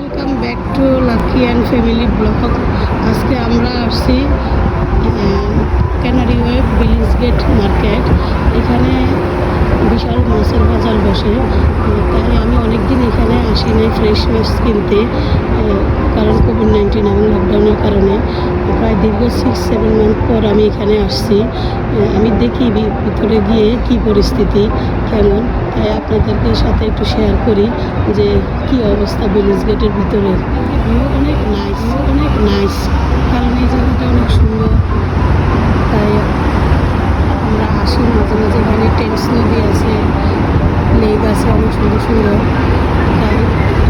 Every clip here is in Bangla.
Welcome back to lucky and family blog. আজকে আমরা আসছি ক্যানারি ওয়েভ বিলিংসগেট মার্কেট। এখানে বিশাল মাছের বাজার বসে, তাই আমি অনেকদিন এখানে আসি নাই ফ্রেশ মাছ কিনতে, কারণ কোভিড-19 এবং লকডাউনের কারণে প্রায় দীর্ঘ 6-7 মান্থ পর আমি এখানে আসছি। আমি দেখি ভিতরে গিয়ে কি পরিস্থিতি কেমন, তাই আপনাদেরকে সাথে একটু শেয়ার করি যে কি অবস্থা বিলিংসগেটের ভিতরে। অনেক নাইস, কারণ এই জায়গাটা অনেক সুন্দর, তাই আমরা আসি মাঝে মাঝে। এখানে টেন্স নদী আছে, লেক আছে অনেক সুন্দর সুন্দর, তাই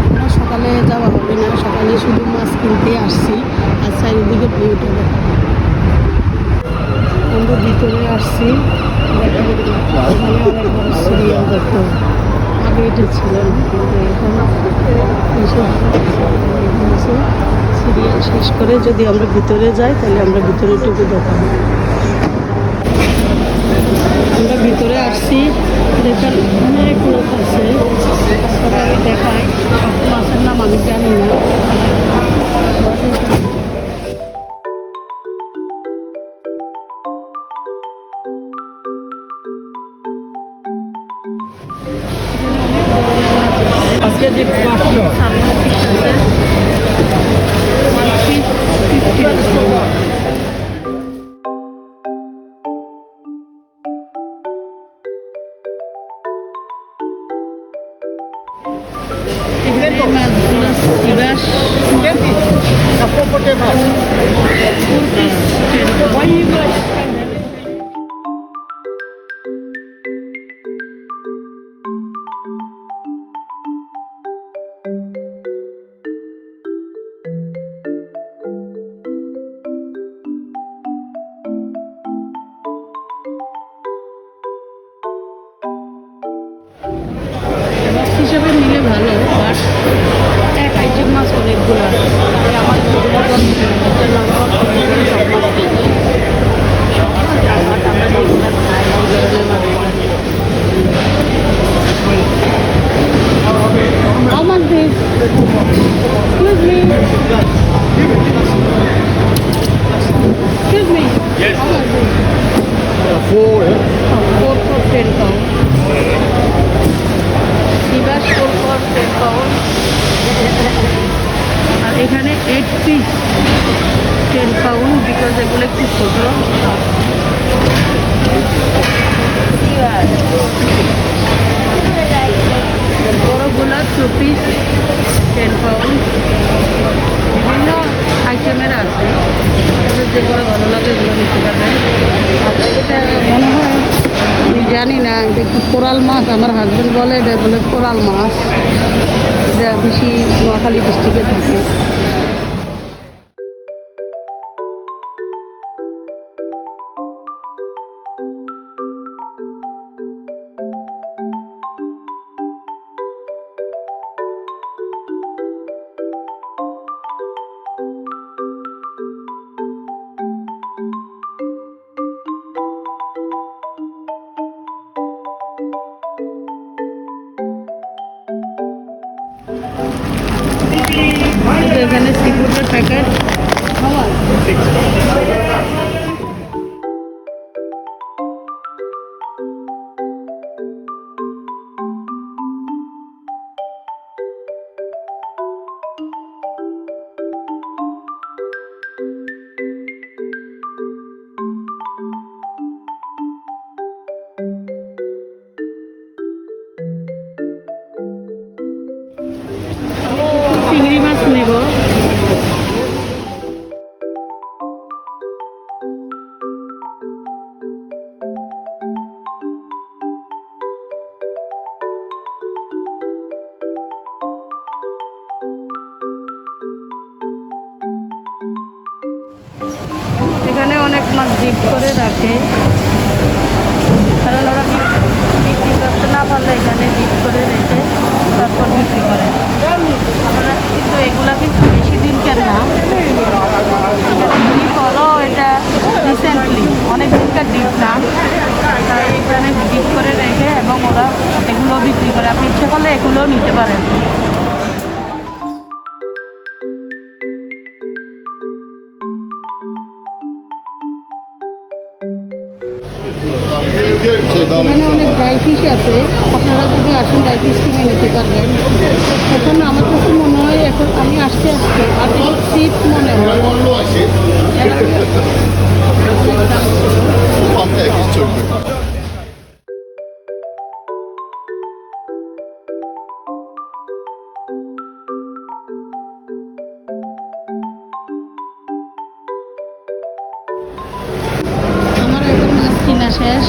আপনার সকালে যাওয়া হবে না, সকালে শুধু মাছ কিনতে আসছি। আর চারিদিকে ভিউটা দেখা, আমরা ভিতরে আসছি। এখানে অনেক বড় সিরিয়াল দেখো, আগে এটা ছিল না, কিন্তু এখন সিরিয়াল শেষ করে যদি আমরা ভিতরে যাই তাহলে আমরা ভিতরে টুকু দেখাবো। আমরা ভিতরে আসছি, দেখার অনেক লোক আছে, আমি দেখাই। সব মাছের নাম আমি জানি না। আজকে যে মাছগুলো শিবাস হিসাবে নিলে ভালো, বাট এক আইটেম মাছ অনেকগুলো, আমার আর এখানে 8 পিস 10 পাউন্ড, বিকজ এগুলো একটু ছোট। বড়গুলো 2 পিস 10 পাউন্ড। বিভিন্ন আইটেমের আছে, যেগুলো ভালো লাগে এগুলো নিতে পারবেন। এটা মনে হয়, আমি জানি না, এটা কি কোরাল মাছ। আমার হাজব্যান্ড বলে এটা বলে কোরাল মাছ, এটা বেশি নোয়াখালী ডিস্ট্রিক্টে থাকে। এখানে সিফুডের প্যাকেট চিংড়ি মাছ নেব। এখানে অনেক মাছ ডিপ করে রাখে, কারণ ওরা বিক্রি করতে না পারলে এখানে ডিপ করে রেখে তারপর বিক্রি করে। আমরা কিন্তু এগুলা কিন্তু বেশি দিন কেন না, ডিপ হলো এটা রিসেন্টলি, অনেক দিনকার ডিপ না, তাই এখানে ডিপ করে রেখে এবং ওরা এগুলো বিক্রি করে। আপনি ইচ্ছে করলে এগুলোও নিতে পারেন। এখানে অনেক ড্রাই ফিশ আছে, আপনারা যদি আসেন ড্রাই ফিশ কিনে নিতে পারবেন। এখন আমার কাছে মনে হয় এখন আমি আসতে আসতে আর শীত মনে হয় আমার এখন মাছ কিনা শেষ।